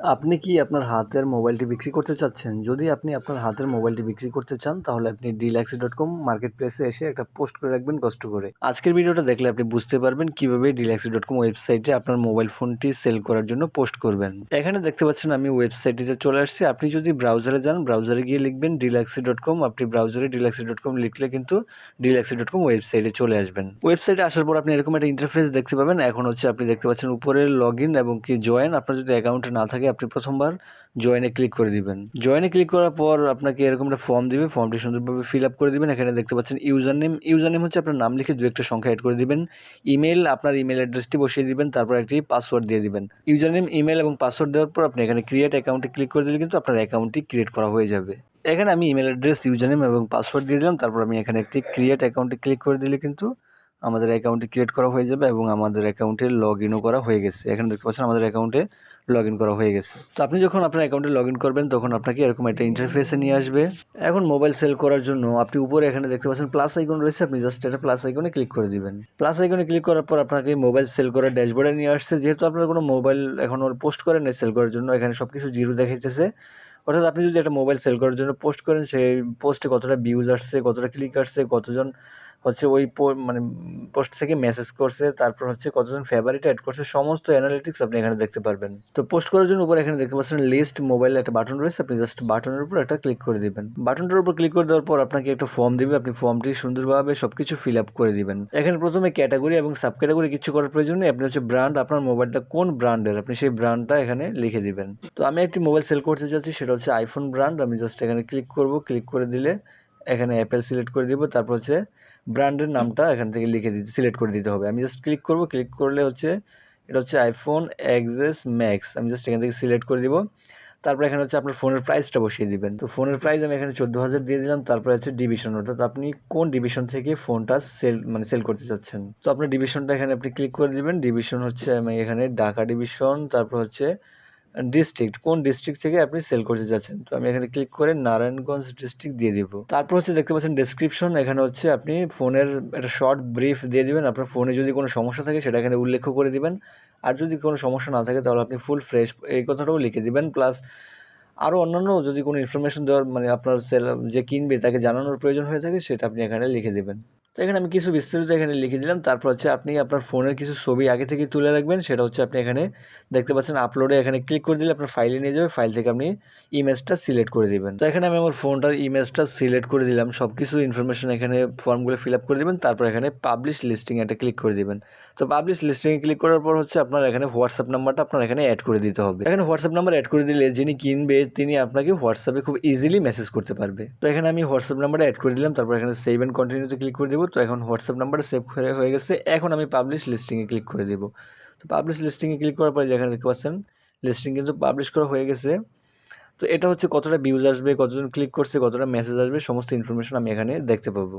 আপনি কি আপনার হাতের মোবাইলটি বিক্রি করতে চাচ্ছেন? যদি আপনি আপনার হাতের মোবাইলটি বিক্রি করতে চান, তাহলে আপনি ডিলাক্সি.com মার্কেট প্লেসে এসে একটা পোস্ট করে রাখবেন কষ্ট করে। আজকের ভিডিওটা দেখলে আপনি বুঝতে পারবেন কিভাবে ডিলাক্সি.com ওয়েবসাইটে আপনার মোবাইল ফোনটি সেল করার জন্য পোস্ট করবেন। এখানে দেখতে পাচ্ছেন আমি ওয়েবসাইটটিতে চলে আসছি। আপনি যদি ব্রাউজারে যান, ব্রাউজারে গিয়ে লিখবেন ডিলাক্সি.com। আপনি ব্রাউজারে ডিলাক্সি.com লিখলে কিন্তু ডিলাক্সি.com ওয়েবসাইটে চলে আসবেন। ওয়েবসাইটে আসার পর আপনি এরকম একটা ইন্টারফেস দেখতে পাবেন। এখন হচ্ছে আপনি দেখতে পাচ্ছেন উপরে লগইন এবং কি জয়েন। আপনার যদি অ্যাকাউন্ট না থাকে আপনি প্রথমবার জয়েনে ক্লিক করে দিবেন। জয়েনে ক্লিক করার পর আপনাকে এরকম একটা ফর্ম দিবে। ফর্মটি সুন্দরভাবে ফিল আপ করে দিবেন। এখানে দেখতে পাচ্ছেন ইউজার নেম। ইউজার নেম হচ্ছে আপনার নাম লিখে ২ একটা সংখ্যা এড করে দিবেন। ইমেইল, আপনার ইমেইল অ্যাড্রেসটি বসিয়ে দিবেন। তারপর একটি পাসওয়ার্ড দিয়ে দিবেন। ইউজার নেম, ইমেইল এবং পাসওয়ার্ড দেওয়ার পর আপনি এখানে ক্রিয়েট অ্যাকাউন্টে ক্লিক করে দিলে কিন্তু আপনার অ্যাকাউন্টটি ক্রিয়েট করা হয়ে যাবে। এখানে আমি ইমেইল অ্যাড্রেস, ইউজার নেম এবং পাসওয়ার্ড দিয়ে দিলাম। তারপর আমি এখানে একটি ক্রিয়েট অ্যাকাউন্টে ক্লিক করে দিলে কিন্তু আমাদের অ্যাকাউন্টটি ক্রিয়েট করা হয়ে যাবে এবং আমাদের অ্যাকাউন্টে লগইনও করা হয়ে গেছে। এখানে দেখতে পাচ্ছেন আমাদের অ্যাকাউন্টে লগইন করা হয়ে গেছে। তো আপনি যখন আপনার অ্যাকাউন্টে লগইন করবেন তখন আপনাকে এরকম একটা ইন্টারফেসে নিয়ে আসবে। এখন মোবাইল সেল করার জন্য আপনি উপরে এখানে দেখতে পাচ্ছেন প্লাস আইকন রয়েছে। আপনি জাস্ট এটা প্লাস আইকনে ক্লিক করে দিবেন। প্লাস আইকনে ক্লিক করার পর আপনাকে মোবাইল সেল করার ড্যাশবোর্ডে নিয়ে আসছে। যেহেতু আপনার কোনো মোবাইল এখনো পোস্ট করেন নাই সেল করার জন্য, এখানে সবকিছু জিরো দেখাইতেছে। অর্থাৎ আপনি যদি একটা মোবাইল সেল করার জন্য পোস্ট করেন, সেই পোস্টে কতটা ভিউজ আসছে, কতটা ক্লিক আসছে, কতজন হচ্ছে ওই মানে পোস্ট থেকে মেসেজ করছে, তারপর হচ্ছে কতজন ফেভারিট অ্যাড করছে, সমস্ত অ্যানালিটিক্স আপনি এখানে দেখতে পারবেন। তো পোস্ট করার জন্য উপরে এখানে দেখতে পাচ্ছেন লিস্ট মোবাইল একটা বাটন রয়েছে। আপনি জাস্ট বাটনের উপর একটা ক্লিক করে দিবেন। বাটনটার উপর ক্লিক করে দেওয়ার পর আপনাকে একটা ফর্ম দিবে। আপনি ফর্মটি সুন্দরভাবে সবকিছু ফিল আপ করে দিবেন। এখানে প্রথমে ক্যাটাগরি এবং সাব ক্যাটাগরি কিছু করার প্রয়োজন নেই। আপনি হচ্ছে ব্র্যান্ড, আপনার মোবাইলটা কোন ব্র্যান্ডের আপনি সেই ব্র্যান্ডটা এখানে লিখে দিবেন। তো আমি একটি মোবাইল সেল করতে চাচ্ছি, সেটা হচ্ছে আইফোন ব্র্যান্ড। আমি জাস্ট এখানে ক্লিক করব। ক্লিক করে দিলে এখানে অ্যাপেল সিলেক্ট করে দিব। তারপর হচ্ছে ব্র্যান্ডের নামটা এখান থেকে লিখে দিতে সিলেক্ট করে দিতে হবে। আমি জাস্ট ক্লিক করব। ক্লিক করলে হচ্ছে এটা হচ্ছে আইফোন এক্সএস ম্যাক্স। আমি জাস্ট এখান থেকে সিলেক্ট করে দিব। তারপর এখানে হচ্ছে আপনার ফোনের প্রাইসটা বসিয়ে দিবেন। তো ফোনের প্রাইস আমি এখানে 14,000 দিয়ে দিলাম। তারপরে হচ্ছে ডিভিশন, অর্থাৎ আপনি কোন ডিভিশন থেকে ফোনটা সেল করতে চাচ্ছেন। তো আপনার ডিভিশনটা এখানে আপনি ক্লিক করে দিবেন। ডিভিশন হচ্ছে আমি এখানে ঢাকা ডিভিশন, তারপর হচ্ছে ডিস্ট্রিক্ট, কোন ডিস্ট্রিক্ট থেকে আপনি সেল করতে যাচ্ছেন। তো আমি এখানে ক্লিক করে নারায়ণগঞ্জ ডিস্ট্রিক্ট দিয়ে দিব। তারপর হচ্ছে দেখতে পাচ্ছেন ডেসক্রিপশন। এখানে হচ্ছে আপনি ফোনের একটা শর্ট ব্রিফ দিয়ে দিবেন। আপনার ফোনে যদি কোনো সমস্যা থাকে সেটা এখানে উল্লেখ করে দিবেন। আর যদি কোনো সমস্যা না থাকে তাহলে আপনি ফুল ফ্রেশ এই কথাটাও লিখে দিবেন। প্লাস আরও অন্যান্য যদি কোনো ইনফরমেশন দেওয়ার মানে আপনার যে কিনবে তাকে জানানোর প্রয়োজন হয়ে থাকে সেটা আপনি এখানে লিখে দেবেন। তো এখানে আমি কিছু বিস্তারিত এখানে লিখে দিলাম। তারপর হচ্ছে আপনি আপনার ফোনের কিছু ছবি আগে থেকে তুলে রাখবেন। সেটা হচ্ছে আপনি এখানে দেখতে পাচ্ছেন আপলোডে এখানে ক্লিক করে দিলে আপনার ফাইলে নিয়ে যাবে। ফাইল থেকে আপনি ইমেজটা সিলেক্ট করে দিবেন। তো এখানে আমি আমার ফোনটার ইমেজটা সিলেক্ট করে দিলাম। সব কিছু ইনফরমেশন এখানে ফর্মগুলো ফিল আপ করে দিবেন। তারপর এখানে পাবলিশ লিস্টিং একটা ক্লিক করে দিবেন। তো পাবলিশ লিস্টিংয়ে ক্লিক করার পর হচ্ছে আপনার এখানে হোয়াটসঅ্যাপ নাম্বারটা আপনার এখানে অ্যাড করে দিতে হবে। এখানে হোয়াটসঅ্যাপ নাম্বার অ্যাড করে দিলে যিনি কিনবে তিনি আপনাকে হোয়াটসঅ্যাপে খুব ইজিলি মেসেজ করতে পারবে। তো এখানে আমি হোয়াটসঅ্যাপ নাম্বারটা অ্যাড করে দিলাম। তারপর এখানে সেভ অ্যান্ড কন্টিনিউতে ক্লিক করে দেবো। তো এখন হোয়াটসঅ্যাপ নাম্বারটা সেভ হয়ে গেছে। এখন আমি পাবলিশ লিস্টিংয়ে ক্লিক করে দেবো। তো পাবলিশ লিস্টিংয়ে ক্লিক করার পরে যেখানে দেখতে পাচ্ছেন লিস্টিং কিন্তু পাবলিশ করা হয়ে গেছে। তো এটা হচ্ছে কতটা ভিউজ আসবে, কতজন ক্লিক করছে, কতটা মেসেজ আসবে, সমস্ত ইনফরমেশন আমি এখানে দেখতে পাবো।